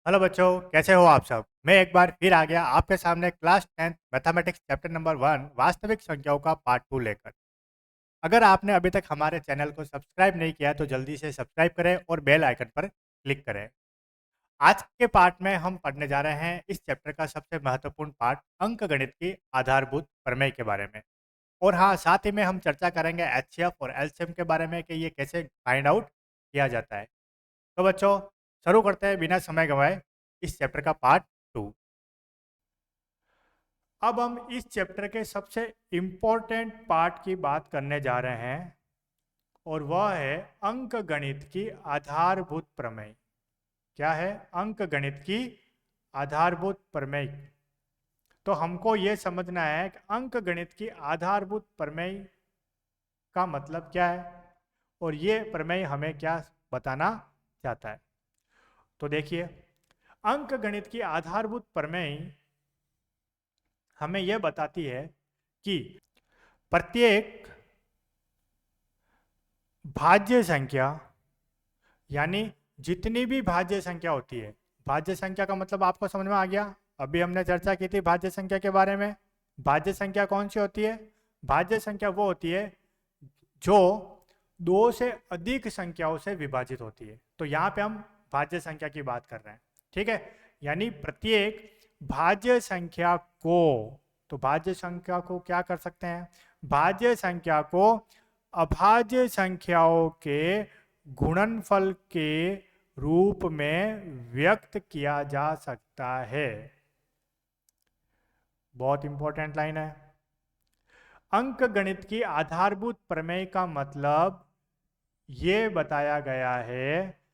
Hello बच्चों, कैसे हो आप सब। मैं एक बार फिर आ गया आपके सामने class 10th mathematics chapter number 1 वास्तविक संख्याओं का पार्ट 2 लेकर। अगर आपने अभी तक हमारे चैनल को सब्सक्राइब नहीं किया तो जल्दी से सब्सक्राइब करें और बेल आइकन पर क्लिक करें। आज के पार्ट में हम पढ़ने जा रहे हैं इस चैप्टर का सबसे महत्वपूर्ण पार्ट अंकगणित की आधारभूत प्रमेय के बारे में। और हाँ, साथ ही में हम चर्चा करेंगे एचसीएफ और एलसीएम के बारे में कि ये कैसे फाइंड आउट किया जाता है। तो बच्चों, शुरू करते हैं बिना समय गंवाए इस चैप्टर का पार्ट 2। अब हम इस चैप्टर के सबसे इम्पोर्टेंट पार्ट की बात करने जा रहे हैं और वह है अंकगणित की आधारभूत प्रमेय। क्या है? अंकगणित की आधारभूत प्रमेय। तो हमको यह समझना है कि अंकगणित की आधारभूत प्रमेय का मतलब क्या है और ये प्रमेय हमें क्या बताना चाहता है। तो देखिए, अंकगणित की आधारभूत प्रमेय हमें यह बताती है कि प्रत्येक भाज्य संख्या, यानी जितनी भी भाज्य संख्या होती है, भाज्य संख्या का मतलब आपको समझ में आ गया। अभी हमने चर्चा की थी भाज्य संख्या के बारे में। भाज्य संख्या कौन सी होती है? भाज्य संख्या वो होती है जो दो से अधिक संख्याओं से विभाजित होती है। तो यहाँ पे हम भाज्य संख्या की बात कर रहे हैं, ठीक है। यानी प्रत्येक भाज्य संख्या को, तो भाज्य संख्या को क्या कर सकते हैं? भाज्य संख्या को अभाज्य संख्याओं के गुणनफल के रूप में व्यक्त किया जा सकता है। बहुत इंपॉर्टेंट लाइन है। अंकगणित की आधारभूत प्रमेय का मतलब ये बताया गया है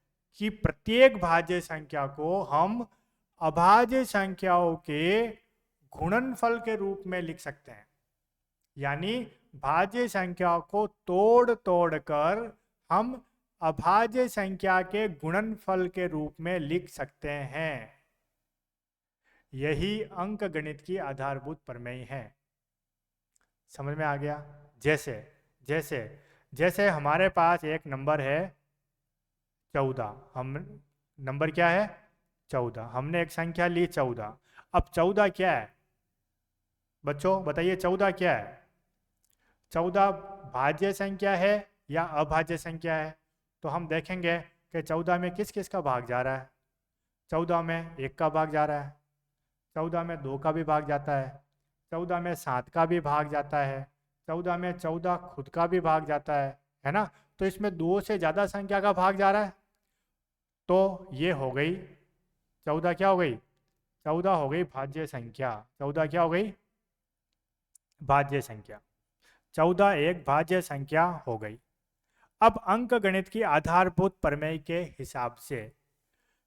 कि प्रत्येक भाज्य संख्या को हम अभाज्य संख्याओं के गुणनफल के रूप में लिख सकते हैं। यानी भाज्य संख्या को तोड़ तोड़ कर हम अभाज्य संख्या के गुणनफल के रूप में लिख सकते हैं। यही अंकगणित की आधारभूत प्रमेय है। समझ में आ गया? जैसे जैसे जैसे हमारे पास एक नंबर है 14। हम नंबर क्या है? 14। हमने एक संख्या ली 14। अब 14 क्या है बच्चों? बताइए 14 क्या है? 14 भाज्य संख्या है या अभाज्य संख्या है? तो हम देखेंगे कि 14 में किस किस का भाग जा रहा है। 14 में 1 का भाग जा रहा है, 14 में 2 का भी भाग जाता है, 14 में 7 का भी भाग जाता है, 14 में 14 खुद का भी भाग जाता है ना। तो इसमें 2 से ज़्यादा संख्या का भाग जा रहा है। तो ये हो गई 14, क्या हो गई? 14 हो गई भाज्य संख्या। 14 क्या हो गई? भाज्य संख्या। 14 एक भाज्य संख्या हो गई। अब अंकगणित की आधारभूत प्रमेय के हिसाब से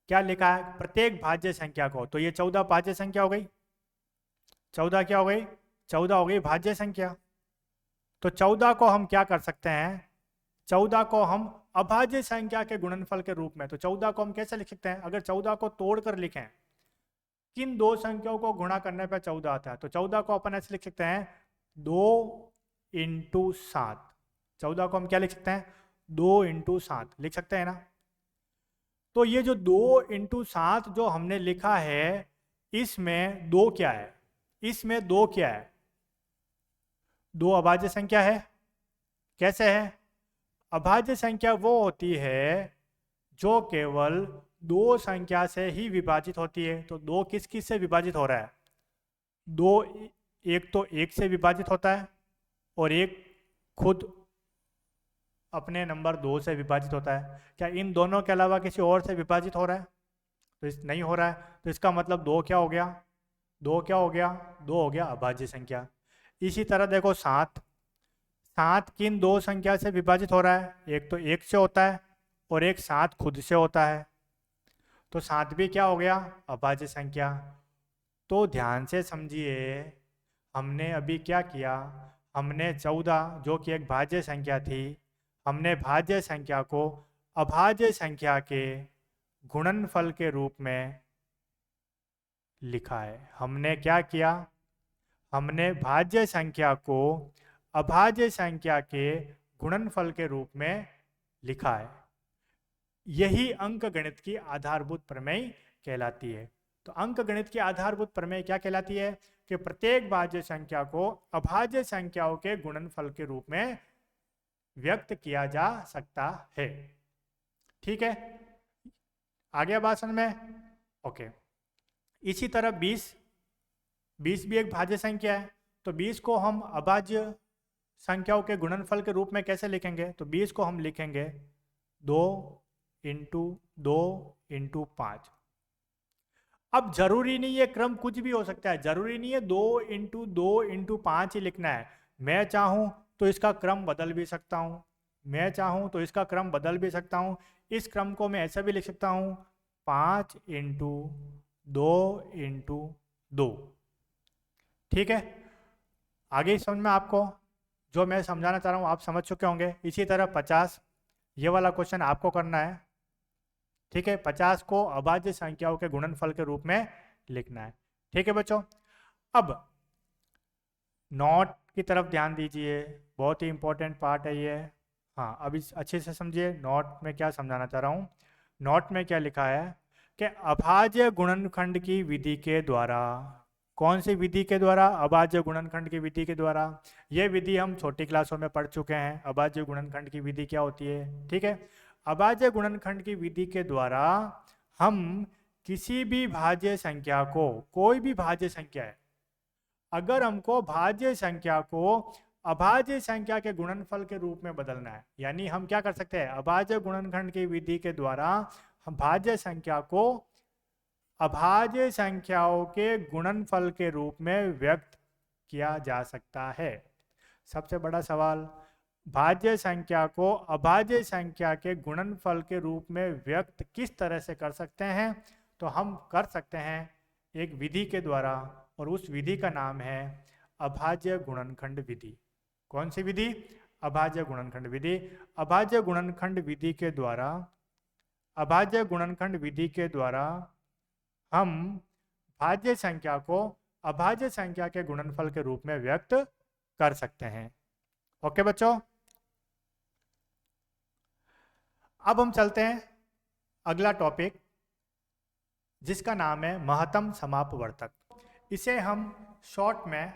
क्या लिखा है? प्रत्येक भाज्य संख्या को, तो ये 14 भाज्य संख्या हो गई। 14 क्या हो गई? 14 हो गई भाज्य संख्या। तो 14 को हम क्या कर सकते हैं? 14 को हम अभाज्य संख्या के गुणनफल के रूप में, तो 14 को हम कैसे लिख सकते हैं? अगर 14 को तोड़कर लिखें, किन दो संख्याओं को गुणा करने पर 14 आता है? तो 14 को अपन ऐसे लिख सकते हैं 2 इंटू 7। 14 को हम क्या लिख सकते हैं? 2 इंटू 7 लिख सकते हैं ना। तो ये जो 2 इंटू 7 जो हमने लिखा है, इसमें 2 क्या है? इसमें 2 क्या है? 2 अभाज्य संख्या है। कैसे है? अभाज्य संख्या वो होती है जो केवल 2 संख्या से ही विभाजित होती है। तो 2 किस किस से विभाजित हो रहा है? 2 एक तो 1 से विभाजित होता है और एक खुद अपने नंबर 2 से विभाजित होता है। क्या इन दोनों के अलावा किसी और से विभाजित हो रहा है? तो इस नहीं हो रहा है। तो इसका मतलब 2 क्या हो गया? 2 क्या हो गया? 2 हो गया अभाज्य संख्या। इसी तरह देखो 7। 7 किन दो संख्या से विभाजित हो रहा है? एक तो 1 से होता है और एक 7 खुद से होता है। तो 7 भी क्या हो गया? अभाज्य संख्या। तो ध्यान से समझिए, हमने अभी क्या किया? हमने 14 जो कि एक भाज्य संख्या थी, हमने भाज्य संख्या को अभाज्य संख्या के गुणनफल के रूप में लिखा है। हमने क्या किया? हमने भाज्य संख्या को अभाज्य संख्या के गुणनफल के रूप में लिखा है। यही अंकगणित की आधारभूत प्रमेय कहलाती है। तो अंकगणित की आधारभूत प्रमेय क्या कहलाती है कि प्रत्येक भाज्य संख्या को अभाज्य संख्याओं के गुणनफल के रूप में व्यक्त किया जा सकता है। ठीक है, आ गया बात समझ में? ओके। इसी तरह 20 भी एक भाज्य संख्या है, तो 20 को हम अभाज्य संख्याओं के गुणनफल के रूप में कैसे लिखेंगे? तो 20 को हम लिखेंगे 2 इंटू 2 इंटू 5। अब जरूरी नहीं है, क्रम कुछ भी हो सकता है, जरूरी नहीं है 2 इंटू 2 इंटू 5 ही लिखना है। मैं चाहूं तो इसका क्रम बदल भी सकता हूं, मैं चाहूं तो इसका क्रम बदल भी सकता हूं। इस क्रम को मैं ऐसे भी लिख सकता हूं 5 इंटू 2 इंटू 2। ठीक है, आगे समझ में आपको जो मैं समझाना चाह रहा हूँ आप समझ चुके होंगे। इसी तरह 50, ये वाला क्वेश्चन आपको करना है। ठीक है, 50 को अभाज्य संख्याओं के गुणनफल के रूप में लिखना है। ठीक है बच्चों, अब नोट की तरफ ध्यान दीजिए, बहुत ही इंपॉर्टेंट पार्ट है ये। हाँ, अभी अच्छे से समझिए नोट में क्या समझाना चाह रहा हूँ। नोट में क्या लिखा है कि अभाज्य गुणनखंड की विधि के द्वारा, कौन सी विधि के द्वारा? अभाज्य गुणनखंड की विधि के द्वारा। यह विधि हम छोटी क्लासों में पढ़ चुके हैं, अभाज्य गुणनखंड की विधि क्या होती है। ठीक है, अभाज्य गुणनखंड की विधि के द्वारा हम किसी भी भाज्य संख्या को, कोई भी भाज्य संख्या है, अगर हमको भाज्य संख्या को अभाज्य संख्या के गुणनफल के रूप में बदलना है, यानी हम क्या कर सकते हैं, अभाज्य गुणनखंड की विधि के द्वारा हम भाज्य संख्या को अभाज्य संख्याओं के गुणनफल के रूप में व्यक्त किया जा सकता है। सबसे बड़ा सवाल, भाज्य संख्या को अभाज्य संख्या के गुणनफल के रूप में व्यक्त किस तरह से कर सकते हैं? तो हम कर सकते हैं एक विधि के द्वारा, और उस विधि का नाम है अभाज्य गुणनखंड विधि। कौन सी विधि? अभाज्य गुणनखंड विधि। अभाज्य गुणनखंड विधि के द्वारा, अभाज्य गुणनखंड विधि के द्वारा हम भाज्य संख्या को अभाज्य संख्या के गुणनफल के रूप में व्यक्त कर सकते हैं। ओके बच्चों, अब हम चलते हैं अगला टॉपिक, जिसका नाम है महत्तम समापवर्तक। इसे हम शॉर्ट में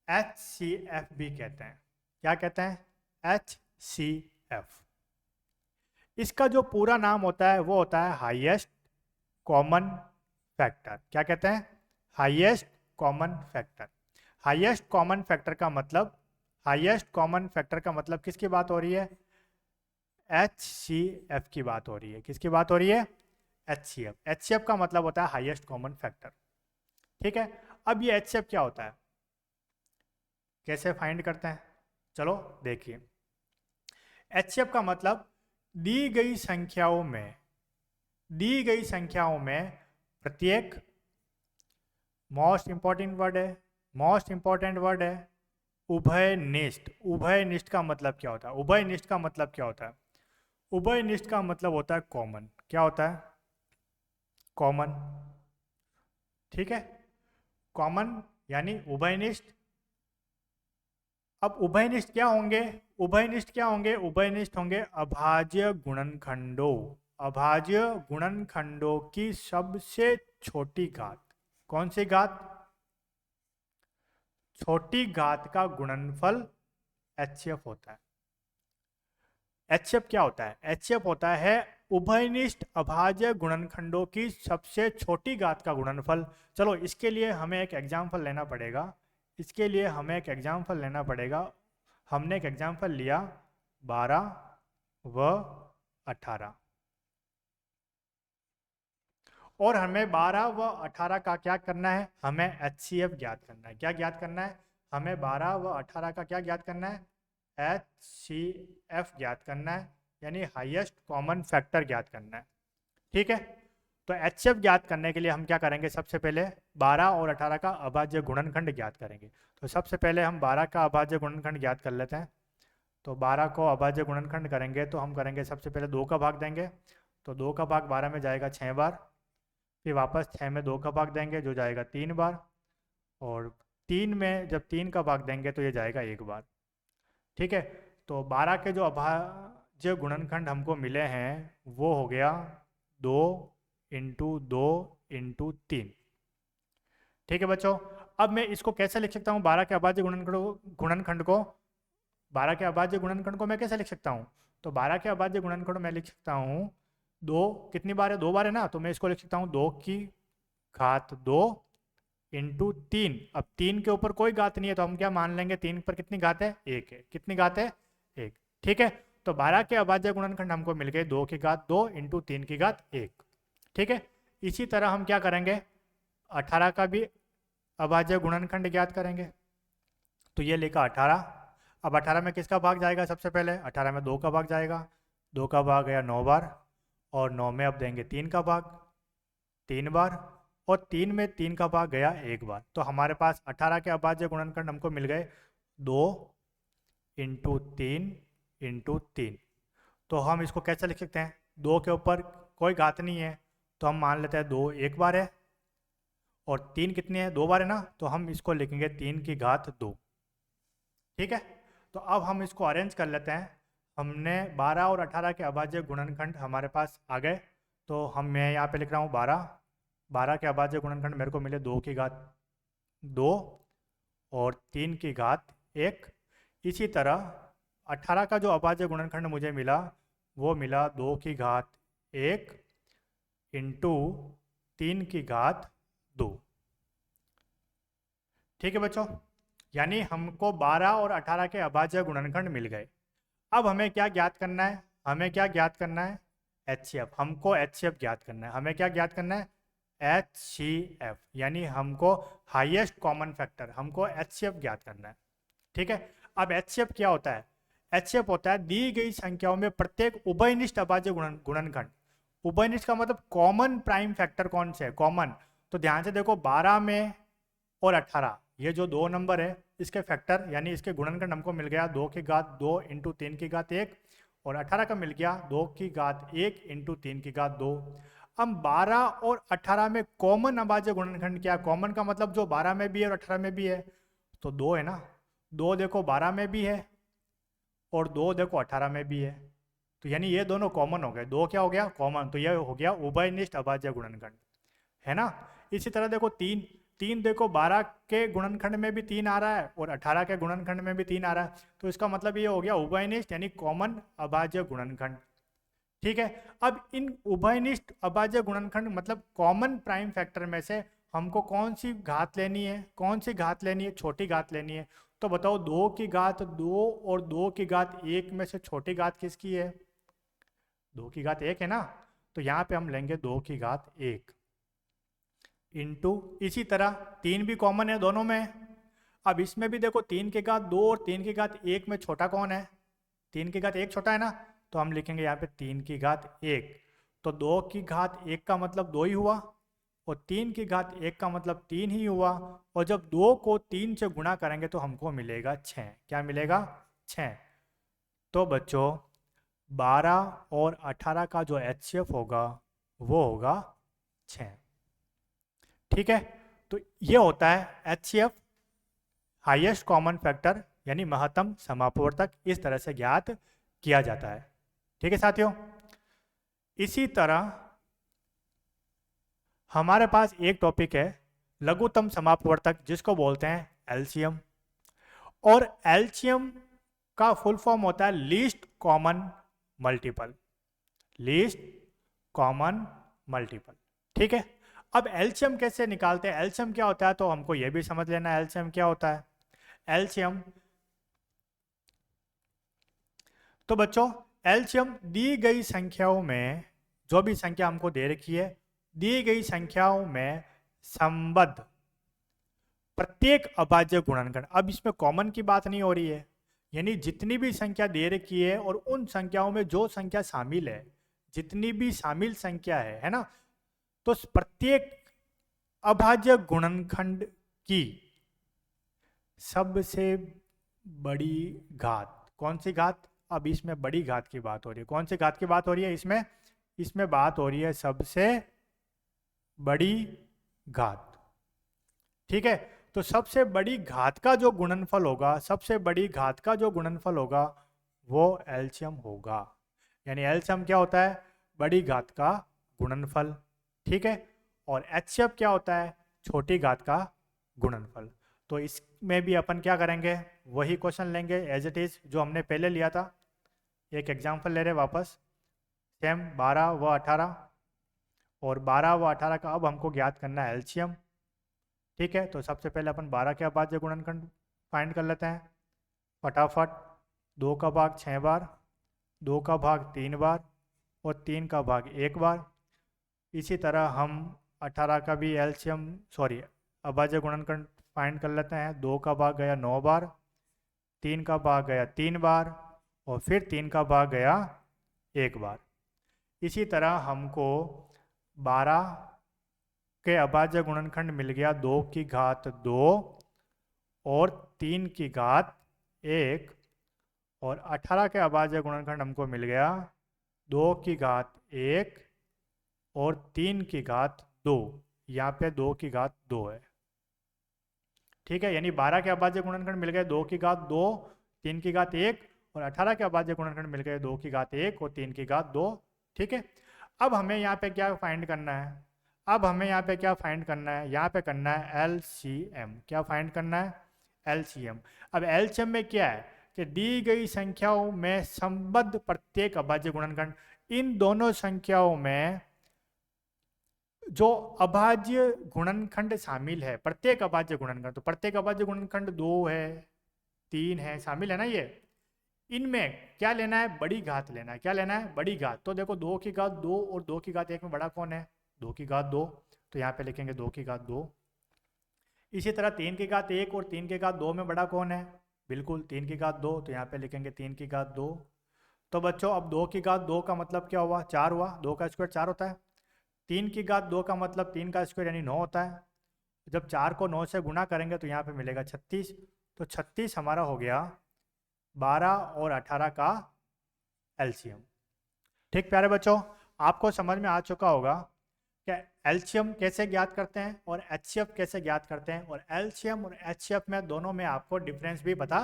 HCF भी कहते हैं। क्या कहते हैं? HCF। इसका जो पूरा नाम होता है वो होता है हाईएस्ट कॉमन फैक्टर। क्या कहते हैं? Highest common factor. Highest common factor का मतलब, हाईएस्ट कॉमन फैक्टर का मतलब किसकी बात हो रही है? HCF की बात हो रही है। किसकी बात हो रही है? HCF। HCF का मतलब होता है हाईएस्ट कॉमन फैक्टर। ठीक है, अब ये HCF क्या होता है, कैसे फाइंड करते हैं? चलो देखिए, HCF का मतलब दी गई संख्याओं में, दी गई संख्याओं में प्रत्येक, मोस्ट इंपॉर्टेंट वर्ड है, मोस्ट इंपॉर्टेंट वर्ड है, उभयनिष्ठ। उभयनिष्ठ का मतलब क्या होता है? उभयनिष्ठ का मतलब क्या होता है? उभयनिष्ठ का मतलब होता है कॉमन। क्या होता है? कॉमन। ठीक है, कॉमन यानी उभयनिष्ठ। अब उभयनिष्ठ क्या होंगे? उभयनिष्ठ क्या होंगे? उभयनिष्ठ होंगे अभाज्य गुणनखंडों, अभाज्य गुणनखंडों की सबसे छोटी घात। कौन सी घात? छोटी घात का गुणनफल HCF होता है। HCF क्या होता है? HCF होता है उभयनिष्ठ अभाज्य गुणनखंडों की सबसे छोटी घात का गुणनफल। चलो इसके लिए हमें एक एग्जाम्पल लेना पड़ेगा, इसके लिए हमें एक एग्जाम्पल लेना पड़ेगा। हमने एक एग्जाम्पल लिया 12 व 18, और हमें 12 व 18 का क्या करना है? हमें HCF ज्ञात करना है। क्या ज्ञात करना है? हमें 12 व 18 का क्या ज्ञात करना है? HCF ज्ञात करना है, यानी हाईएस्ट कॉमन फैक्टर ज्ञात करना है। ठीक है, तो HCF ज्ञात करने के लिए हम क्या करेंगे? सबसे पहले 12 और 18 का अभाज्य गुणनखंड ज्ञात करेंगे। तो सबसे पहले हम 12 का अभाज्य गुणनखंड ज्ञात कर लेते हैं। तो 12 को अभाज्य गुणनखंड करेंगे तो हम करेंगे सबसे पहले 2 का भाग देंगे, तो 2 का भाग 12 में जाएगा 6 बार, फिर वापस 6 में 2 का भाग देंगे जो जाएगा 3 बार, और 3 में जब 3 का भाग देंगे तो ये जाएगा 1 बार। ठीक है, तो 12 के जो अभाज्य गुणनखंड हमको मिले हैं वो हो गया 2 इंटू 2 इंटू 3। ठीक है बच्चों, अब मैं इसको कैसे लिख सकता हूँ 12 के अभाज्य गुणनखंड को 12 के अभाज्य गुणनखंड को मैं कैसे लिख सकता हूँ? तो 12 के अभाज्य गुणनखंड में लिख सकता हूँ, दो कितनी बार है, 2 बार है ना, तो मैं इसको लिख सकता हूँ 2 की घात 2 इंटू 3। अब 3 के ऊपर कोई घात नहीं है तो हम क्या मान लेंगे, 3 पर कितनी घात है, 1 है। कितनी घात है, 1। ठीक है, तो 12 के अभाज्य गुणनखंड हमको मिल गए 2 की घात 2 इंटू 3 की घात 1। ठीक है, इसी तरह हम क्या करेंगे, 18 का भी अभाज्य गुणनखंड ज्ञात करेंगे। तो ये लिखा 18। अब 18 में किसका भाग जाएगा, सबसे पहले 18 में 2 का भाग जाएगा, 2 का भाग गया 9 बार, और 9 में अब देंगे 3 का भाग 3 बार, और 3 में 3 का भाग गया 1 बार। तो हमारे पास 18 के अभाज्य गुणनखंड हमको मिल गए 2 इंटू 3 इंटू 3। तो हम इसको कैसे लिख सकते हैं, 2 के ऊपर कोई घात नहीं है तो हम मान लेते हैं 2 1 बार है, और 3 कितने है, 2 बार है ना, तो हम इसको लिखेंगे 3 की घात 2। ठीक है, तो अब हम इसको अरेंज कर लेते हैं। हमने 12 और 18 के अभाज्य गुणनखंड हमारे पास आ गए, तो मैं यहाँ पे लिख रहा हूँ 12 के अभाज्य गुणनखंड मेरे को मिले 2 की घात 2 और 3 की घात 1। इसी तरह 18 का जो अभाज्य गुणनखंड मुझे मिला वो मिला 2 की घात 1 इंटू 3 की घात 2। ठीक है बच्चों, यानी हमको 12 और 18 के अभाज्य गुणनखंड मिल गए। अब हमें क्या ज्ञात करना है, हमें क्या ज्ञात करना है, HCF। हमको HCF ज्ञात करना है। हमें क्या ज्ञात करना है, HCF, यानी हमको हाईएस्ट कॉमन फैक्टर, हमको HCF ज्ञात करना है। ठीक है, अब HCF क्या होता है, HCF होता है दी गई संख्याओं में प्रत्येक उभयनिष्ठ अभाज्य गुणनखंड। उभयनिष्ठ का मतलब कॉमन प्राइम फैक्टर कौन से है, कॉमन। तो ध्यान से देखो, 12 में और 18 ये जो दो नंबर है इसके फैक्टर यानी इसके गुणनखंड हमको मिल गया 2 की घात 2 इंटू 3 की घात 1, और 18 का मिल गया 2 की घात 1 इंटू 3 की घात 2। अब 12 और 18 में कॉमन अभाज्य गुणनखंड क्या है, कॉमन का मतलब जो 12 में भी है और 18 में भी है, तो 2 है ना, 2 देखो 12 में भी है और 2 देखो 18 में भी है, तो यानी ये दोनों कॉमन हो गए। 2 क्या हो गया, कॉमन, तो ये हो गया उभयनिष्ठ अभाज्य गुणनखंड, है ना। इसी तरह देखो 3 देखो 12 के गुणनखंड में भी 3 आ रहा है और 18 के गुणनखंड में भी 3 आ रहा है, तो इसका मतलब ये हो गया उभयनिष्ठ यानी कॉमन अभाज्य गुणनखंड। ठीक है, अब इन उभयनिष्ठ अभाज्य गुणनखंड मतलब कॉमन प्राइम फैक्टर में से हमको कौन सी घात लेनी है, कौन सी घात लेनी है, छोटी घात लेनी है। तो बताओ 2 की घात 2 और 2 की घात 1 में से छोटी घात किसकी है, 2 की घात 1 है ना, तो यहाँ पे हम लेंगे 2 की घात 1 इंटू, इसी तरह 3 भी कॉमन है दोनों में। अब इसमें भी देखो 3 की घात 2 और 3 की घात 1 में छोटा कौन है, 3 की घात 1 छोटा है ना, तो हम लिखेंगे यहाँ पे 3 की घात 1। तो 2 की घात 1 का मतलब 2 ही हुआ और 3 की घात 1 का मतलब 3 ही हुआ, और जब 2 को 3 से गुणा करेंगे तो हमको मिलेगा 6। क्या मिलेगा, 6। तो बच्चों 12 और 18 का जो HCF होगा वो होगा 6। ठीक है, तो ये होता है HCF, हाईएस्ट कॉमन फैक्टर यानी महत्तम समापवर्तक, इस तरह से ज्ञात किया जाता है। ठीक है साथियों, इसी तरह हमारे पास एक टॉपिक है लघुत्तम समापवर्तक जिसको बोलते हैं LCM, और LCM का फुल फॉर्म होता है least common multiple, least common multiple. ठीक है, अब LCM कैसे निकालते हैं, LCM क्या होता है, तो हमको यह भी समझ लेना है LCM क्या होता है। LCM, तो बच्चों LCM दी गई संख्याओं में, जो भी संख्या हमको दे रखी है, दी गई संख्याओं में संबद्ध प्रत्येक अभाज्य गुणनखंड। अब इसमें कॉमन की बात नहीं हो रही है, यानी जितनी भी संख्या दे रखी है और उन संख्याओं में जो संख्या शामिल है, जितनी भी शामिल संख्या है ना, तो प्रत्येक अभाज्य गुणनखंड की सबसे बड़ी घात, कौन सी घात, अब इसमें बड़ी घात की बात हो रही है, कौन सी घात की बात हो रही है इसमें बात हो रही है सबसे बड़ी घात। ठीक है, तो सबसे बड़ी घात का जो गुणनफल होगा, सबसे बड़ी घात का जो गुणनफल होगा वो LCM होगा। यानी LCM क्या होता है, बड़ी घात का गुणनफल। ठीक है। और HCF क्या होता है? छोटी घात का गुणनफल। तो इसमें भी अपन क्या करेंगे, वही क्वेश्चन लेंगे एज इट इज़ जो हमने पहले लिया था। एक एग्जांपल ले रहे वापस, सेम 12 व 18, और 12 व 18 का अब हमको ज्ञात करना है एलसीएम। ठीक है, तो सबसे पहले अपन 12 के अभाज्य गुणनखंड फाइंड कर लेते हैं फटाफट। 2 का भाग 6 बार, 2 का भाग 3 बार और 3 का भाग 1 बार। इसी तरह हम 18 का भी एलसीएम अभाज्य गुणनखंड फाइंड कर लेते हैं। 2 का भाग गया 9 बार, 3 का भाग गया 3 बार और फिर 3 का भाग गया 1 बार। इसी तरह हमको 12 के अभाज्य गुणनखंड मिल गया 2 की घात 2 और 3 की घात 1, और 18 के अभाज्य गुणनखंड हमको मिल गया 2 की घात 1 और 3 की घात 2। यहाँ पे 2 की घात 2 है। ठीक है, यानी 12 के अभाज्य गुणनखंड मिल गए 2 की घात 2, 3 की घात 1, और 18 के अभाज्य गुणनखंड मिल गए 2 की घात 1 और 3 की घात 2। ठीक है, अब हमें यहाँ पे क्या फाइंड करना है? अब हमें यहाँ पे क्या फाइंड करना है? यहाँ पे करना है LCM। क्या फाइंड करना है? LCM। अब LCM में क्या है कि दी गई संख्याओं में संबद्ध प्रत्येक अभाज्य गुणनखंड, इन दोनों संख्याओं में जो अभाज्य गुणनखंड शामिल है, प्रत्येक अभाज्य गुणनखंड, तो प्रत्येक अभाज्य गुणनखंड 2 है 3 है, शामिल है ना ये। इनमें क्या लेना है? बड़ी घात लेना है। क्या लेना है? बड़ी घात। तो देखो 2 की घात 2 और 2 की घात 1 में बड़ा कौन है? 2 की घात 2, तो यहाँ पे लिखेंगे 2 की घात 2। इसी तरह 3 की घात 1 और 3 की घात 2 में बड़ा कौन है? बिल्कुल 3 की घात 2, तो यहाँ पे लिखेंगे 3 की घात 2। तो बच्चों अब 2 की घात 2 का मतलब क्या हुआ? 4 हुआ। 2 का स्क्वायर 4 होता है। 3 की घात 2 का मतलब 3 का स्क्वायर यानी 9 होता है। जब 4 को 9 से गुणा करेंगे तो यहाँ पे मिलेगा 36। तो 36 हमारा हो गया 12 और 18 का एलसीएम। ठीक प्यारे बच्चों, आपको समझ में आ चुका होगा कि एलसीएम कैसे ज्ञात करते हैं और एचसीएफ कैसे ज्ञात करते हैं, और एलसीएम और एचसीएफ में दोनों में आपको डिफरेंस भी पता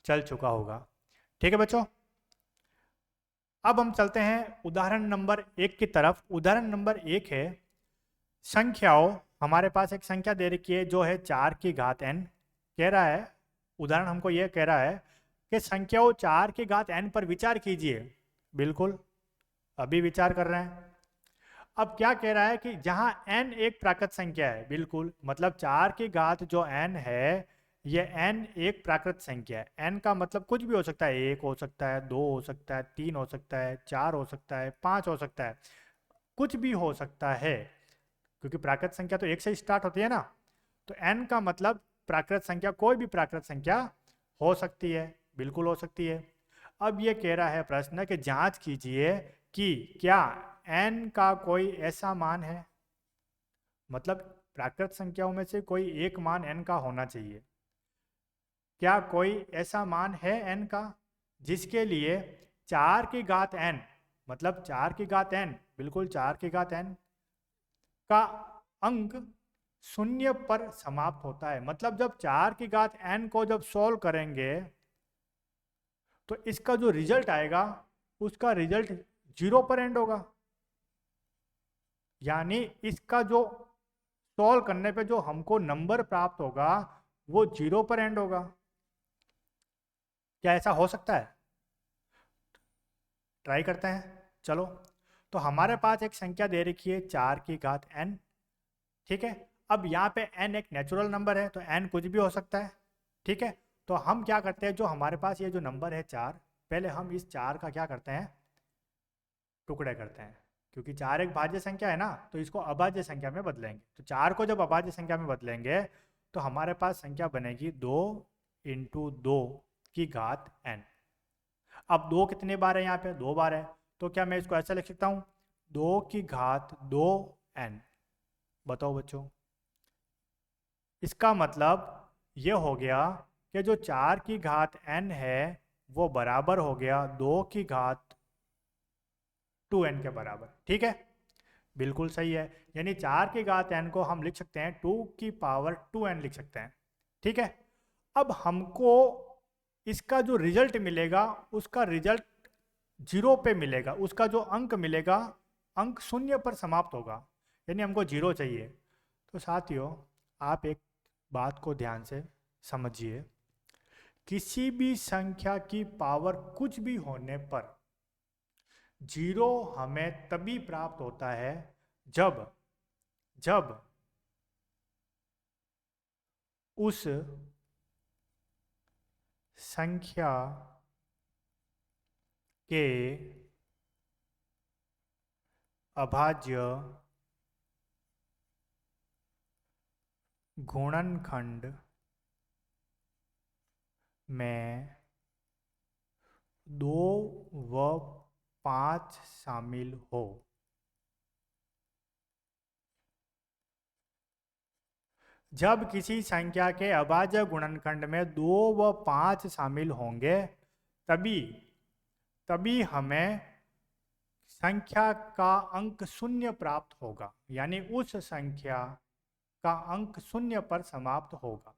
चल चुका होगा। ठीक है बच्चों, अब हम चलते हैं उदाहरण नंबर 1 की तरफ। उदाहरण नंबर 1 है संख्याओं। हमारे पास एक संख्या दे रखी है जो है 4 की घात n। कह रहा है उदाहरण हमको यह कह रहा है कि संख्याओं 4 की घात n पर विचार कीजिए। बिल्कुल अभी विचार कर रहे हैं। अब क्या कह रहा है कि जहां n एक प्राकृत संख्या है, बिल्कुल मतलब 4 की घात जो n है ये n एक प्राकृत संख्या है। n का मतलब कुछ भी हो सकता है, 1 हो सकता है, 2 हो सकता है, 3 हो सकता है, 4 हो सकता है, 5 हो सकता है, कुछ भी हो सकता है, क्योंकि प्राकृत संख्या तो 1 से स्टार्ट होती है ना। तो n का मतलब प्राकृत संख्या, कोई भी प्राकृत संख्या हो सकती है, बिल्कुल हो सकती है। अब ये कह रहा है प्रश्न कि जांच कीजिए कि क्या n का कोई ऐसा मान है, मतलब प्राकृत संख्याओं में से कोई एक मान n का होना चाहिए। क्या कोई ऐसा मान है n का जिसके लिए 4 की घात n, मतलब 4 की घात n, बिल्कुल 4 की घात n का अंक 0 पर समाप्त होता है। मतलब जब 4 की घात n को जब सॉल्व करेंगे तो इसका जो रिजल्ट आएगा उसका रिजल्ट 0 पर एंड होगा। यानी इसका जो सॉल्व करने पे जो हमको नंबर प्राप्त होगा वो 0 पर एंड होगा। क्या ऐसा हो सकता है? ट्राई करते हैं चलो। तो हमारे पास एक संख्या दे रखी है 4 की घात n। ठीक है, अब यहाँ पे n एक नेचुरल नंबर है तो n कुछ भी हो सकता है। ठीक है, तो हम क्या करते हैं, जो हमारे पास ये जो नंबर है 4, पहले हम इस 4 का क्या करते हैं, टुकड़े करते हैं, क्योंकि 4 एक भाज्य संख्या है ना, तो इसको अभाज्य संख्या में बदलेंगे। तो 4 को जब अभाज्य संख्या में बदलेंगे तो हमारे पास संख्या बनेगी 2 × 2 की घात n। अब 2 कितने बार है? यहाँ पे 2 बार है, तो क्या मैं इसको ऐसा लिख सकता हूँ 2 की घात 2 n। बताओ बच्चों, इसका मतलब ये हो गया कि जो 4 की घात n है वो बराबर हो गया 2 की घात 2n के बराबर। ठीक है, बिल्कुल सही है। यानी 4 की घात n को हम लिख सकते हैं 2 की पावर 2n लिख सकते हैं। ठीक है, अब हमको इसका जो रिजल्ट मिलेगा उसका रिजल्ट 0 पे मिलेगा, उसका जो अंक मिलेगा अंक 0 पर समाप्त होगा। यानी हमको 0 चाहिए। तो साथियों आप एक बात को ध्यान से समझिए, किसी भी संख्या की पावर कुछ भी होने पर 0 हमें तभी प्राप्त होता है जब जब उस संख्या के अभाज्य गुणनखंड में 2 व 5 शामिल हो। जब किसी संख्या के अभाज्य गुणनखंड में 2 व 5 शामिल होंगे तभी तभी हमें संख्या का अंक 0 प्राप्त होगा, यानी उस संख्या का अंक 0 पर समाप्त होगा,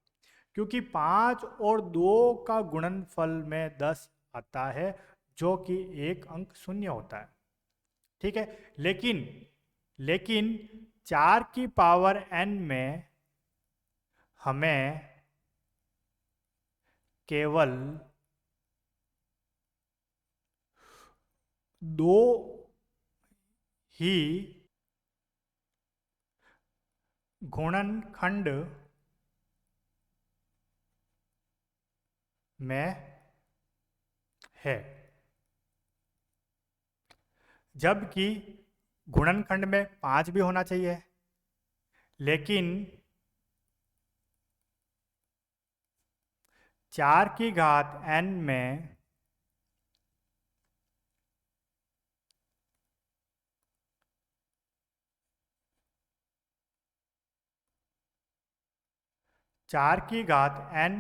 क्योंकि 5 और 2 का गुणनफल में 10 आता है जो कि एक अंक 0 होता है। ठीक है, लेकिन 4 की पावर n में हमें केवल 2 ही गुणनखंड में है, जबकि गुणनखंड में 5 भी होना चाहिए, लेकिन 4 की घात n में चार की घात n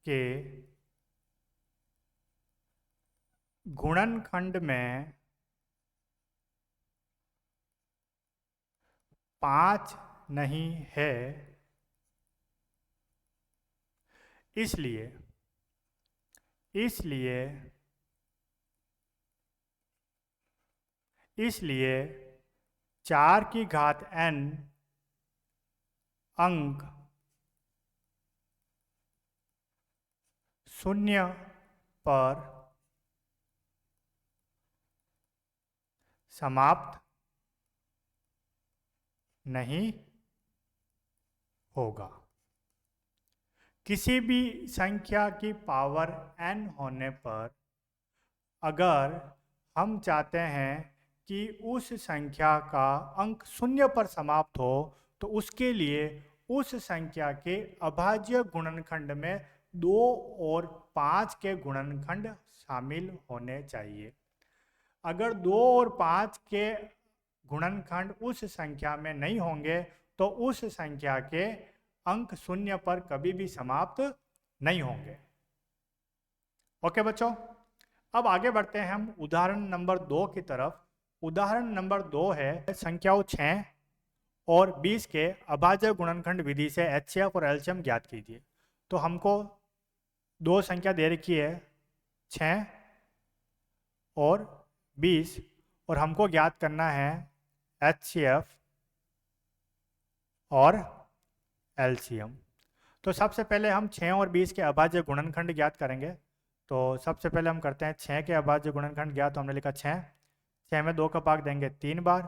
के गुणनखंड में 5 नहीं है, इसलिए इसलिए इसलिए 4 की घात n अंक 0 पर समाप्त नहीं होगा। किसी भी संख्या की पावर n होने पर अगर हम चाहते हैं कि उस संख्या का अंक 0 पर समाप्त हो तो उसके लिए उस संख्या के अभाज्य गुणनखंड में 2 और 5 के गुणनखंड शामिल होने चाहिए। अगर 2 और 5 के गुणनखंड उस संख्या में नहीं होंगे तो उस संख्या के अंक 0 पर कभी भी समाप्त नहीं होंगे। ओके बच्चों, अब आगे बढ़ते हैं हम उदाहरण नंबर 2 की तरफ। उदाहरण नंबर 2 है संख्याओं 6 और 20 के अभाज्य गुणनखंड विधि से HCF और LCM ज्ञात कीजिए। तो हमको दो संख्या दे रखी है 6 और 20 और हमको ज्ञात करना है HCF और LCM। तो सबसे पहले हम 6 और 20 के अभाज्य गुणनखंड ज्ञात करेंगे। तो सबसे पहले हम करते हैं 6 के अभाज्य गुणनखंड ज्ञात। तो हमने लिखा 6 में 2 का भाग देंगे 3 बार,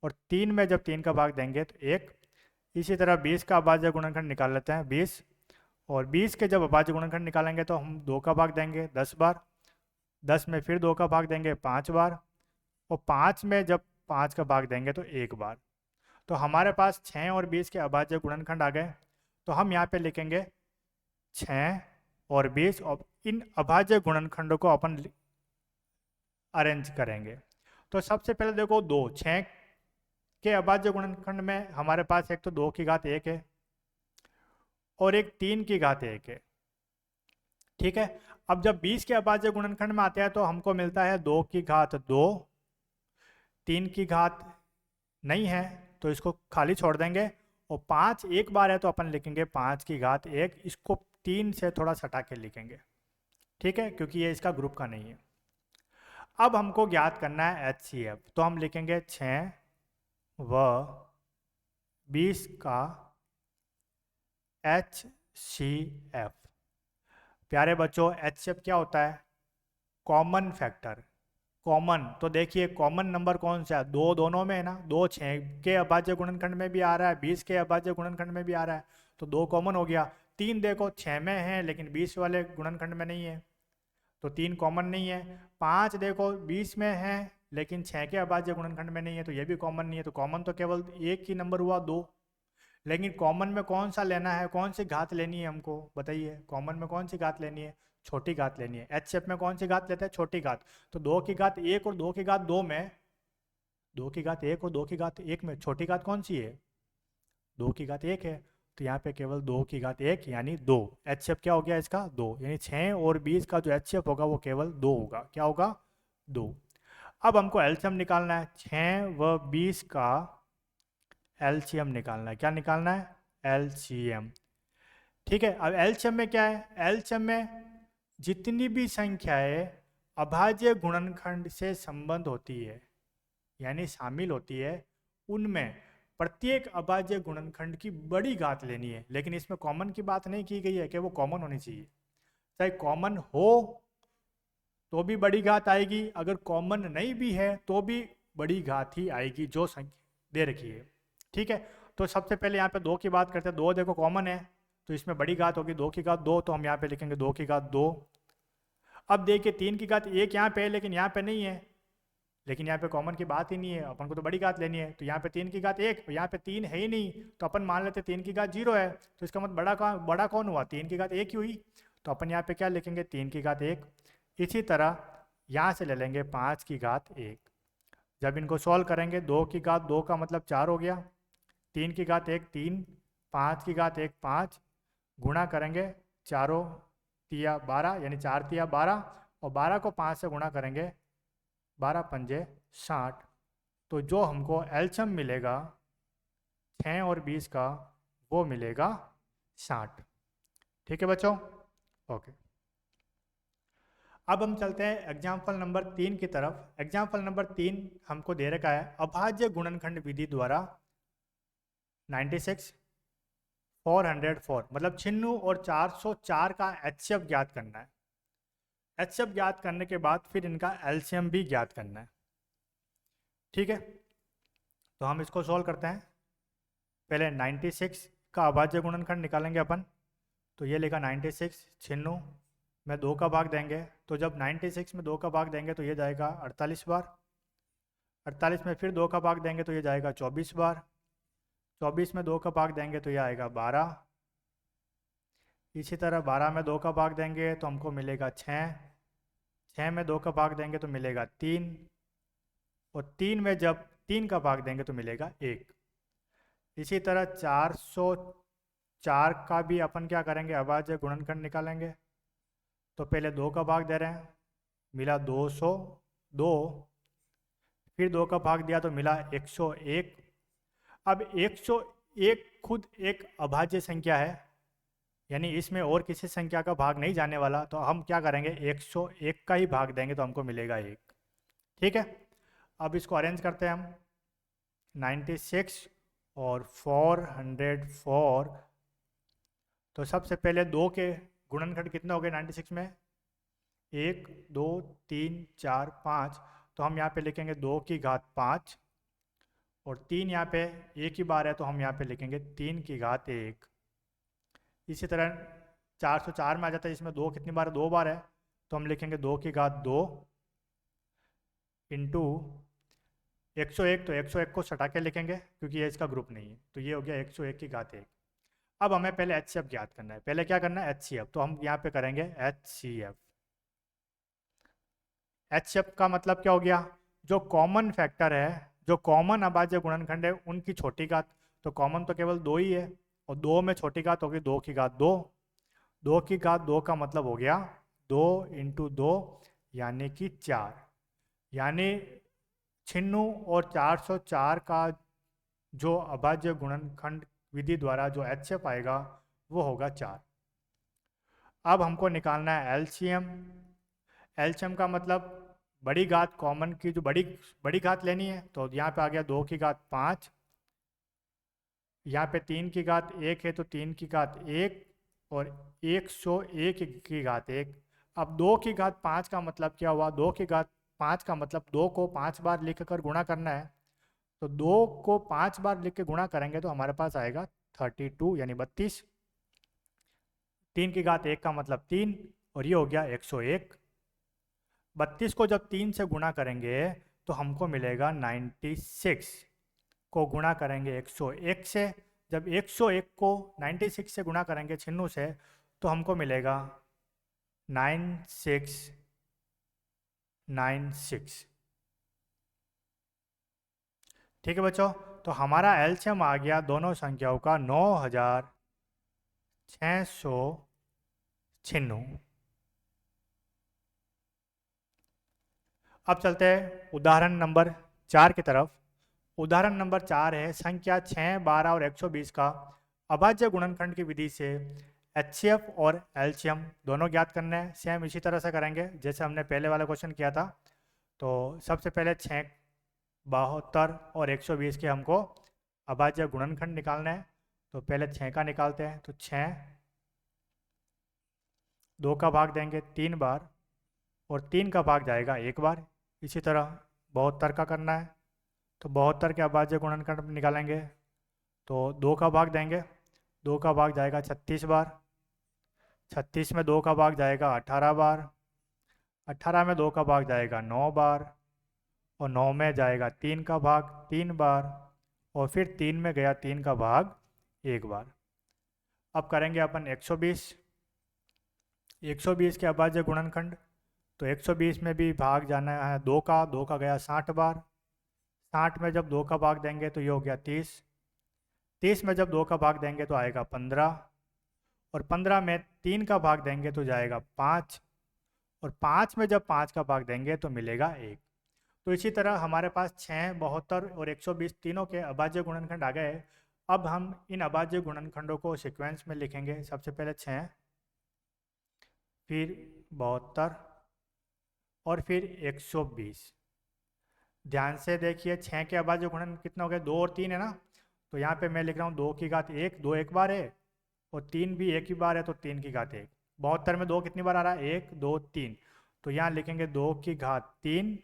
और 3 में जब 3 का भाग देंगे तो 1। इसी तरह 20 का अभाज्य गुणनखंड निकाल लेते हैं 20, और 20 के जब अभाज्य गुणनखंड निकालेंगे तो हम 2 का भाग देंगे 10 बार, 10 में फिर 2 का भाग देंगे 5 बार, और 5 में जब 5 का भाग देंगे तो 1 बार। तो हमारे पास 6 और 20 के अभाज्य गुणनखंड आ गए। तो हम यहाँ पे लिखेंगे 6 और 20 और इन अभाज्य गुणनखंडों को अपन अरेंज करेंगे। तो सबसे पहले देखो 2 6 के अभाज्य गुणनखंड में हमारे पास एक तो 2 की घात 1 है और एक 3 की घात 1 है। ठीक है, अब जब 20 के अभाज्य गुणनखंड में आते हैं तो हमको मिलता है 2 की घात 2, 3 की घात नहीं है तो इसको खाली छोड़ देंगे, और 5 एक बार है तो अपन लिखेंगे 5 की घात 1, इसको 3 से थोड़ा सटा के लिखेंगे। ठीक है, क्योंकि ये इसका ग्रुप का नहीं है। अब हमको ज्ञात करना है HCF। तो हम लिखेंगे 6 व 20 का HCF। प्यारे बच्चों, HCF क्या होता है? Common factor. कॉमन, तो देखिए कॉमन नंबर कौन सा है? दो दोनों में है ना, दो 6 के अभाज्य गुणनखंड में भी आ रहा है, 20 के अभाज्य गुणनखंड में भी आ रहा है, तो दो कॉमन हो गया। 3 देखो 6 में है लेकिन 20 वाले गुणनखंड में नहीं है, तो 3 कॉमन नहीं है। 5 देखो 20 में है लेकिन 6 के अभाज्य गुणनखंड में नहीं है, तो ये भी कॉमन नहीं है। तो कॉमन तो केवल एक ही नंबर हुआ, 2। लेकिन कॉमन में कौन सा लेना है, कौन सी घात लेनी है हमको बताइए? कॉमन में कौन सी घात लेनी है? छोटी घात लेनी है। HCF में कौन सी घात लेते हैं? छोटी घात। तो 2 की घात 1 और 2 की घात 2 में, 2 की घात 1 और 2 की घात 1 में छोटी घात कौन सी है? 2 की घात 1 है, तो यहाँ पे केवल 2 की घात 1 यानी 2। HCF क्या हो गया इसका? 2। यानी 6 और 20 का जो HCF होगा वो केवल 2 होगा। क्या होगा? 2। अब हमको एलसीएम निकालना है। 6 व 20 का एलसीएम निकालना है। क्या निकालना है? एलसीएम। ठीक है, अब एलसीएम में क्या है? एलसीएम में जितनी भी संख्याएं अभाज्य गुणनखंड से संबंध होती है यानी शामिल होती है, उनमें प्रत्येक अभाज्य गुणनखंड की बड़ी घात लेनी है। लेकिन इसमें कॉमन की बात नहीं की गई है कि वो कॉमन होनी चाहिए। चाहे कॉमन हो तो भी बड़ी घात आएगी, अगर कॉमन नहीं भी है तो भी बड़ी घात ही आएगी जो संख्या दे रखी है। ठीक है, तो सबसे पहले यहाँ पे 2 की बात करते हैं। 2 देखो कॉमन है, तो इसमें बड़ी घात होगी 2 की घात 2, तो हम यहाँ पे लिखेंगे 2 की घात 2। अब देखिए 3 की घात 1 यहाँ पे है लेकिन यहाँ पे नहीं है, लेकिन यहाँ पे कॉमन की बात ही नहीं है, अपन को तो बड़ी घात लेनी है। तो यहाँ पे 3 की घात 1, यहाँ पे 3 है ही नहीं, तो अपन मान लेते 3 की घात 0 है, तो इसका मतलब बड़ा कौन हुआ? 3 की घात 1 ही हुई। तो अपन यहाँ पे क्या लिखेंगे? 3 की घात 1। इसी तरह यहाँ से ले लेंगे 5 की घात 1। जब इनको सॉल्व करेंगे 2 की घात 2 का मतलब 4 हो गया, 3 की घात 1 3, 5 की घात 1 5, गुणा करेंगे चारों तिया 12 यानी 4 तिया 12, और 12 को 5 से गुणा करेंगे 12 पंजे 60। तो जो हमको एलसीएम मिलेगा 6 और 20 का वो मिलेगा 60। ठीक है बच्चों? ओके, अब हम चलते हैं एग्जाम्पल नंबर 3 की तरफ। एग्जाम्पल नंबर 3 हमको दे रखा है अभाज्य गुणनखंड विधि द्वारा 96 404 मतलब 96 और 404 का HCF ज्ञात करना है। HCF ज्ञात करने के बाद फिर इनका एलसीएम भी ज्ञात करना है। ठीक है, तो हम इसको सॉल्व करते हैं। पहले 96 का अभाज्य गुणनखंड निकालेंगे अपन, तो ये लिखा 96 96 में 2 का भाग देंगे, तो जब 96 में 2 का भाग देंगे तो ये जाएगा 48 बार, 48 में फिर 2 का भाग देंगे तो ये जाएगा 24 बार, 24 में 2 का भाग देंगे तो ये आएगा 12, इसी तरह 12 में 2 का भाग देंगे तो हमको मिलेगा 6, 6 में 2 का भाग देंगे तो मिलेगा 3, और 3 में जब 3 का भाग देंगे तो मिलेगा 1। इसी तरह 404 का भी अपन क्या करेंगे? अभाज्य गुणनखंड निकालेंगे। तो पहले 2 का भाग दे रहे हैं, मिला 202, फिर 2 का भाग दिया तो मिला 101। अब 101 खुद एक अभाज्य संख्या है, यानी इसमें और किसी संख्या का भाग नहीं जाने वाला, तो हम क्या करेंगे? 101 का ही भाग देंगे तो हमको मिलेगा 1। ठीक है, अब इसको अरेंज करते हैं हम। 96 और 404, तो सबसे पहले 2 के गुणनखंड कितने हो गए 96 में? 1 2 3 4 5, तो हम यहाँ पे लिखेंगे 2 की घात 5, और 3 यहाँ पे एक ही बार है तो हम यहाँ पे लिखेंगे 3 की घात 1। इसी तरह 404 में आ जाता है, इसमें 2 कितनी बार है? 2 बार है, तो हम लिखेंगे 2 की घात 2 इंटू 101, तो 101 को सटा के लिखेंगे क्योंकि ये इसका ग्रुप नहीं है, तो ये हो गया 101 की घात 1। अब हमें पहले HCF ज्ञात करना है। पहले क्या करना है? HCF, तो हम यहाँ पे करेंगे HCF। HCF का मतलब क्या हो गया? जो कॉमन फैक्टर है, जो कॉमन अभाज्य गुणनखंड है उनकी छोटी घात। तो कॉमन तो केवल 2 ही है, और 2 में छोटी घात होगी 2 की घात 2। 2 की घात 2 का मतलब हो गया 2 इंटू 2 यानी कि 4, यानी 96 और 404 का जो अभाज्य गुणनखंड विधि द्वारा जो HCF आएगा वो होगा 4। अब हमको निकालना है एलसीएम। एलसीएम का मतलब बड़ी घात कॉमन की जो बड़ी घात लेनी है, तो यहाँ पे आ गया 2 की घात 5 यहाँ पे 3 की घात 1 है तो 3 की घात 1 और 101 की घात 1। अब 2 की घात 5 का मतलब क्या हुआ? 2 की घात 5 का मतलब 2 को 5 बार लिख कर गुणा करना है। तो 2 को 5 बार लिख के गुणा करेंगे तो हमारे पास आएगा 32 यानी 32। 3 की घात 1 का मतलब 3 और ये हो गया 101। 32 को जब 3 से गुणा करेंगे तो हमको मिलेगा 96। को गुणा करेंगे 101 से। जब 101 को 96 से गुणा करेंगे छिन्नू से तो हमको मिलेगा 9696। ठीक है बच्चों, तो हमारा एलसीएम आ गया दोनों संख्याओं का 9696। अब चलते हैं उदाहरण नंबर 4 की तरफ। उदाहरण नंबर 4 है संख्या 6, 12 और 120 का अभाज्य गुणनखंड की विधि से एचसीएफ और एलसीएम दोनों ज्ञात करना है। सेम इसी तरह से करेंगे जैसे हमने पहले वाला क्वेश्चन किया था। तो सबसे पहले 6, 72 और 120 के हमको अभाज्य गुणनखंड निकालना है। तो पहले 6 का निकालते हैं। तो 6 2 का भाग देंगे 3 बार और 3 का भाग जाएगा 1 बार। इसी तरह 72 का करना है। तो 72 के अभाज्य गुणनखंड निकालेंगे तो 2 का भाग देंगे, 2 का भाग जाएगा 36 बार। 36 में 2 का भाग जाएगा 18 बार। 18 में 2 का भाग जाएगा 9 बार और 9 में जाएगा 3 का भाग 3 बार और फिर 3 में गया 3 का भाग 1 बार। अब करेंगे अपन 120। 120 के अभाज्य गुणनखंड। तो 120 में भी भाग जाना है 2 का, 2 का गया 60 बार। 60 में जब 2 का भाग देंगे तो ये हो गया 30। 30 में जब 2 का भाग देंगे तो आएगा 15 और 15 में 3 का भाग देंगे तो जाएगा 5 और 5 में जब 5 का भाग देंगे तो मिलेगा 1। तो इसी तरह हमारे पास 6, 72 और 120 तीनों के अभाज्य गुणनखंड आ गए। अब हम इन अभाज्य गुणनखंडों को सीक्वेंस में लिखेंगे। सबसे पहले 6, फिर 72 और फिर 120। ध्यान से देखिए 6 के अभाज्य गुणन कितने हो गए? 2 और 3 है ना। तो यहाँ पे मैं लिख रहा हूँ 2 की घात 1, 2 एक बार है और 3 भी एक ही बार है तो 3 की घात 1। 72 में 2 कितनी बार आ रहा है? 1, 2, 3। तो यहाँ लिखेंगे 2 की घात 3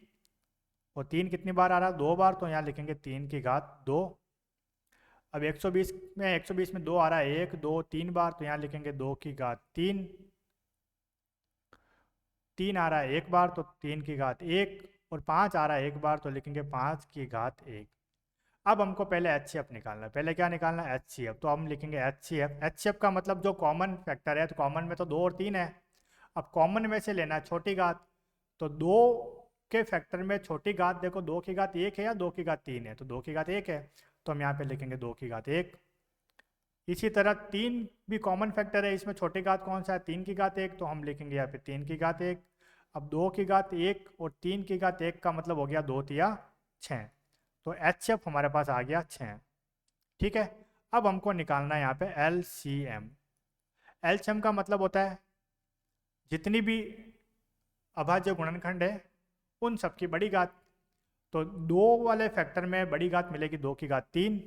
और 3 कितनी बार आ रहा है? 2 बार। तो यहाँ लिखेंगे 3 की घात 2। अब 120 में 2 आ रहा है 1, 2, 3 बार। तो यहाँ लिखेंगे 2 की घात 3। 3 आ रहा है 1 बार तो 3 की घात 1 और 5 आ रहा है 1 बार तो लिखेंगे 5 की घात 1। अब हमको पहले एचसीएफ निकालना है। पहले क्या निकालना है? एचसीएफ। तो हम लिखेंगे एचसीएफ। एचसीएफ का मतलब जो कॉमन फैक्टर है, तो कॉमन में तो 2 और 3 है। अब कॉमन में से लेना है छोटी घात। तो 2 के फैक्टर में छोटी घात देखो 2 की घात 1 है या 2 की घात 3 है? तो 2 की घात 1 है तो हम यहाँ पे लिखेंगे 2 की घात 1। इसी तरह 3 भी कॉमन फैक्टर है, इसमें छोटी घात कौन सा है? 3 की घात 1। तो हम लिखेंगे यहाँ पे 3 की घात 1। अब 2 की घात 1 और 3 की घात 1 का मतलब हो गया 2 तिया 6। तो एचसीएफ हमारे पास आ गया 6। ठीक है। अब हमको निकालना है यहाँ पे एलसीएम। एलसीएम का मतलब होता है जितनी भी अभाज्य गुणनखंड है उन सबकी बड़ी घात। तो 2 वाले फैक्टर में बड़ी घात मिलेगी 2 की घात 3।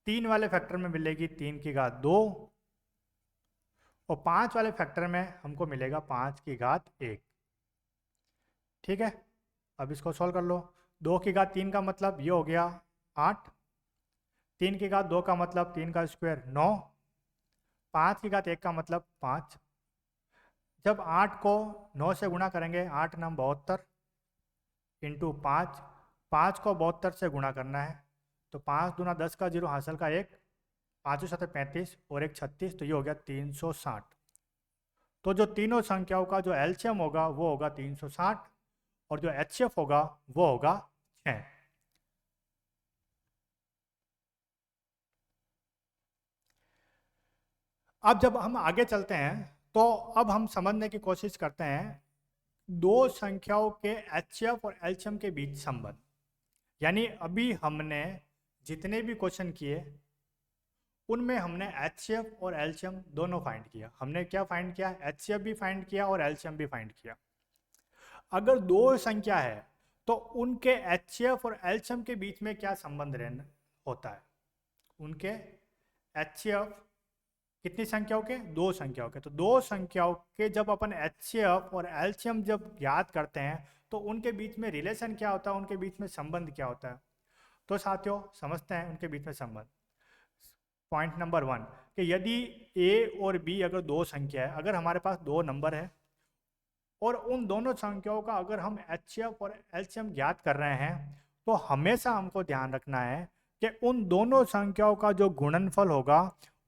3 वाले फैक्टर में मिलेगी 3 की घात 2 और 5 वाले फैक्टर में हमको मिलेगा 5 की घात 1। ठीक है। अब इसको सॉल्व कर लो। 2 की घात 3 का मतलब ये हो गया 8। 3 की घात 2 का मतलब 3 का स्क्वायर 9। 5 की घात 1 का मतलब 5। जब 8 को 9 से गुणा करेंगे 8 9 72 इंटू 5। 5 को 72 से गुणा करना है तो 5 दूना 10 का 0 हासिल का 1, 5 7 35 और 1 36। तो ये हो गया 360। तो जो तीनों संख्याओं का जो एलसीएम होगा वो होगा 360 और जो एचसीएफ होगा वो होगा 6। अब जब हम आगे चलते हैं तो अब हम समझने की कोशिश करते हैं दो संख्याओं के एचसीएफ और एलसीएम के बीच संबंध। यानी अभी हमने जितने भी क्वेश्चन किए उनमें हमने एचसीएफ और एलसीएम दोनों फाइंड किया। हमने क्या फाइंड किया? एचसीएफ भी फाइंड किया और एलसीएम भी फाइंड किया। अगर दो संख्या है तो उनके एचसीएफ और एलसीएम के बीच में क्या संबंध रहना होता है। उनके HCF कितनी संख्याओं के? 2 संख्याओं के। तो 2 संख्याओं के जब अपन HCF और LCM जब ज्ञात करते हैं तो उनके बीच में रिलेशन क्या होता है, उनके बीच में संबंध क्या होता है? तो साथियों समझते हैं उनके बीच में संबंध। पॉइंट नंबर 1 कि यदि A और B अगर 2 संख्या है, अगर हमारे पास 2 नंबर है और उन दोनों संख्याओं का अगर हम HCF और LCM ज्ञात कर रहे हैं तो हमेशा हमको ध्यान रखना है कि उन दोनों संख्याओं का जो गुणनफल होगा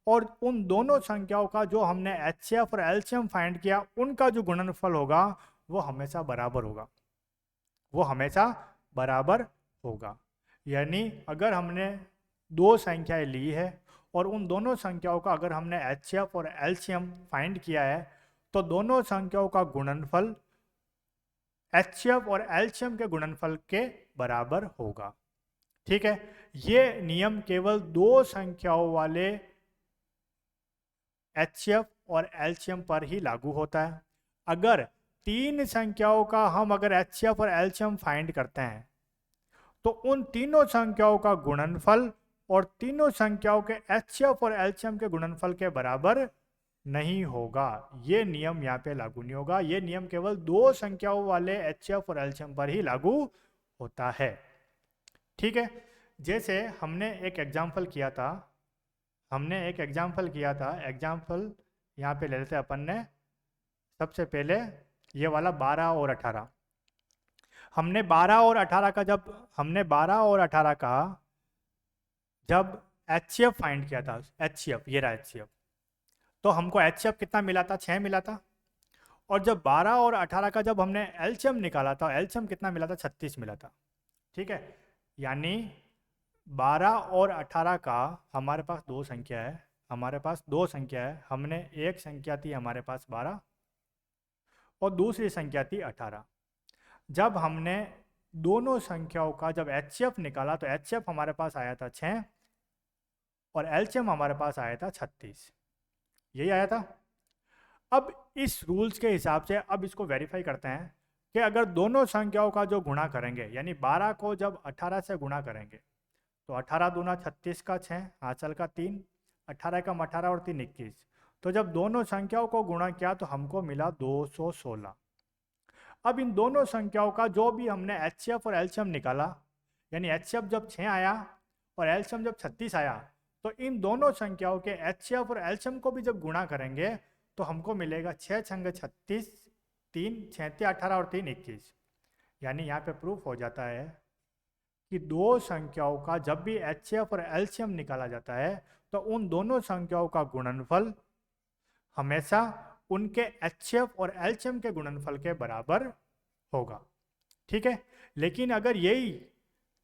और उन दोनों संख्याओं का जो हमने HCF और LCM फाइंड किया उनका जो गुणनफल होगा वो हमेशा बराबर होगा, वो हमेशा बराबर होगा। यानी अगर हमने 2 संख्याएं ली है और उन दोनों संख्याओं का अगर हमने HCF और LCM फाइंड किया है तो दोनों संख्याओं का गुणनफल HCF और LCM के गुणनफल के बराबर होगा। ठीक है, ये नियम केवल 2 संख्याओं वाले HCF और LCM पर ही लागू होता है। अगर 3 संख्याओं का हम अगर HCF और LCM फाइंड करते हैं तो उन तीनों संख्याओं का गुणनफल और तीनों संख्याओं के HCF और LCM के गुणनफल के बराबर नहीं होगा। ये नियम यहाँ पे लागू नहीं होगा। ये नियम केवल 2 संख्याओं वाले HCF और LCM पर ही लागू होता है। ठीक है, जैसे हमने एक एग्जाम्पल किया था, एग्जाम्पल यहाँ पे ले लेते अपन ने। सबसे पहले ये वाला 12 और 18। हमने 12 और 18 का जब HCF फाइंड किया था, HCF ये रहा HCF, तो हमको HCF कितना मिला था? 6 मिला था। और जब 12 और 18 का जब हमने LCM निकाला था, LCM कितना मिला था? 36 मिला था। ठीक है, यानी 12 और 18 का हमारे पास 2 संख्या है, हमने एक संख्या थी हमारे पास 12 और दूसरी संख्या थी 18। जब हमने दोनों संख्याओं का जब HCF निकाला तो HCF हमारे पास आया था 6 और LCM हमारे पास आया था 36, यही आया था। अब इस रूल्स के हिसाब से अब इसको वेरीफाई करते हैं कि अगर दोनों संख्याओं का जो गुणा करेंगे, यानी 12 को जब 18 से गुणा करेंगे तो 18 दूना 36 का 6, आंचल का 3, 18 का 18 और 3 21। तो जब दोनों संख्याओं को गुणा किया तो हमको मिला 216। अब इन दोनों संख्याओं का जो भी हमने HCF और LCM निकाला, यानी HCF जब 6 आया और LCM जब 36 आया, तो इन दोनों संख्याओं के HCF और LCM को भी जब गुणा करेंगे तो हमको मिलेगा 6 छंग 36, 3 36 18 और 3 21। यानी यहाँ पे प्रूफ हो जाता है कि 2 संख्याओं का जब भी HCF और LCM निकाला जाता है तो उन दोनों संख्याओं का गुणनफल हमेशा उनके HCF और LCM के गुणनफल के बराबर होगा। ठीक है, लेकिन अगर यही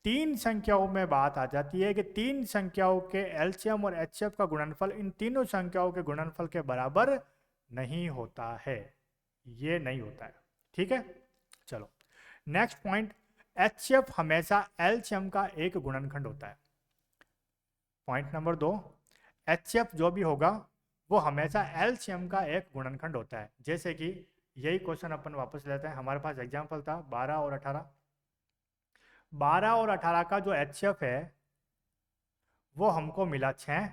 3 संख्याओं में बात आ जाती है कि 3 संख्याओं के LCM और HCF का गुणनफल इन तीनों संख्याओं के गुणनफल के बराबर नहीं होता है, ये नहीं होता है। ठीक है, चलो नेक्स्ट पॉइंट, HCF हमेशा LCM का एक गुणनखंड होता है। पॉइंट नंबर 2, HCF जो भी होगा वो हमेशा LCM का एक गुणनखंड होता है। जैसे कि यही क्वेश्चन अपन वापस लेते हैं, हमारे पास एग्जाम्पल था 12 और 18। 12 और 18 का जो HCF है वो हमको मिला 6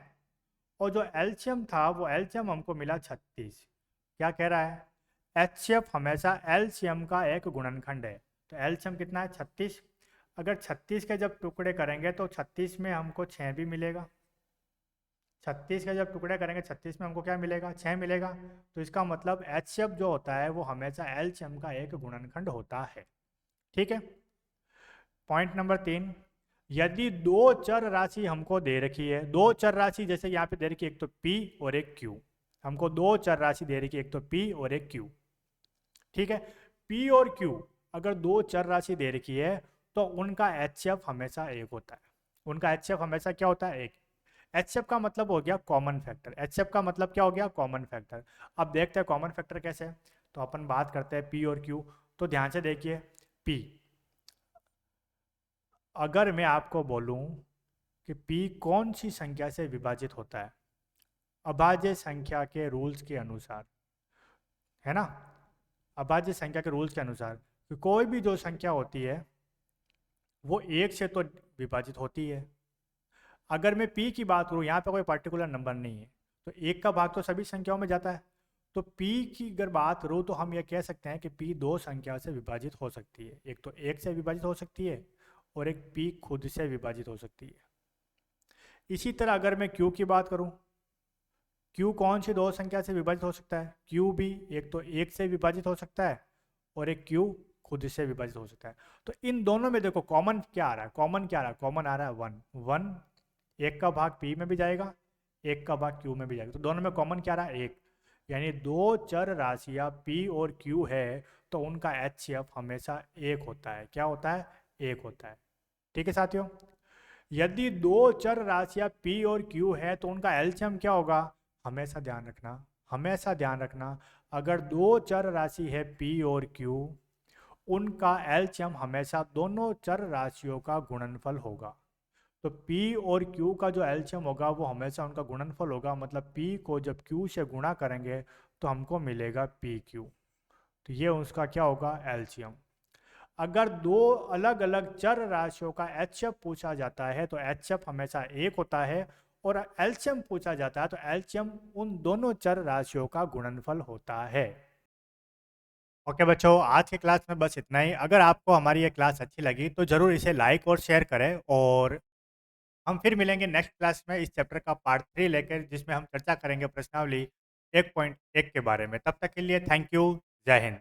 और जो LCM था वो LCM हमको मिला 36। क्या कह रहा है? HCF हमेशा LCM का एक गुणनखंड है। तो LCM कितना है? 36। अगर 36 के जब टुकड़े करेंगे तो 36 में हमको 6 भी मिलेगा। 36 के जब टुकड़े करेंगे 36 में हमको क्या मिलेगा? 6 मिलेगा। तो इसका मतलब HCF जो होता है वो हमेशा LCM का एक गुणनखंड होता है। ठीक है, पॉइंट नंबर 3, यदि 2 चर राशि हमको दे रखी है, 2 चर राशि जैसे यहाँ पे दे रखी है, एक तो P और एक Q। हमको 2 चर राशि दे रखी है, एक तो P और एक Q। ठीक है, P और Q अगर 2 चर राशि दे रखी है तो उनका HCF हमेशा 1 होता है। उनका HCF हमेशा क्या होता है? 1। HCF का मतलब हो गया कॉमन फैक्टर। HCF का मतलब क्या हो गया? Common factor. अब देखते हैं कॉमन फैक्टर कैसे है। तो अपन बात करते हैं P और Q। तो ध्यान से देखिए, P, अगर मैं आपको बोलूं कि P कौन सी संख्या से विभाजित होता है, अभाज्य संख्या के रूल्स के अनुसार, है ना, अभाज्य संख्या के रूल्स के अनुसार, कि कोई भी जो संख्या होती है वो 1 से तो विभाजित होती है। अगर मैं p की बात करूँ, यहाँ पे कोई पर्टिकुलर नंबर नहीं है, तो 1 का भाग तो सभी संख्याओं में जाता है। तो p की अगर बात करूँ तो हम ये कह सकते हैं कि p दो संख्या से विभाजित हो सकती है, एक तो 1 से विभाजित हो सकती है और एक p खुद से विभाजित हो सकती है। इसी तरह अगर मैं q की बात करूँ, q कौन सी दो संख्या से विभाजित हो सकता है? q भी एक तो 1 से विभाजित हो सकता है और एक q खुद से विभाजित हो सकता है। तो इन दोनों में देखो कॉमन क्या आ रहा है, कॉमन क्या आ रहा है, कॉमन आ रहा है 1 1, 1 का भाग p में भी जाएगा, 1 का भाग q में भी जाएगा, तो दोनों में कॉमन क्या आ रहा है 1। यानी दो चर राशियां p और q है तो उनका HCF हमेशा 1 होता है। क्या होता है? 1 होता है। ठीक है साथियों, यदि दो चर राशियां p और q है तो उनका एलसीएम क्या होगा? हमेशा ध्यान रखना, हमेशा ध्यान रखना, अगर दो चर राशि है p और q, उनका एलसीएम हमेशा दोनों चर राशियों का गुणनफल होगा। तो p और q का जो एलसीएम होगा वो हमेशा उनका गुणनफल होगा, मतलब p को जब q से गुणा करेंगे तो हमको मिलेगा pq। तो ये उसका क्या होगा? एलसीएम। अगर दो अलग अलग चर राशियों का एचएफ पूछा जाता है तो एचएफ हमेशा 1 होता है, और एलसीएम पूछा जाता है तो एलसीएम उन दोनों चर राशियों का गुणनफल होता है। ओके बच्चों, आज के क्लास में बस इतना ही। अगर आपको हमारी ये क्लास अच्छी लगी तो ज़रूर इसे लाइक और शेयर करें, और हम फिर मिलेंगे नेक्स्ट क्लास में इस चैप्टर का पार्ट 3 लेकर, जिसमें हम चर्चा करेंगे प्रश्नावली 1.1 के बारे में। तब तक के लिए थैंक यू। जय हिंद।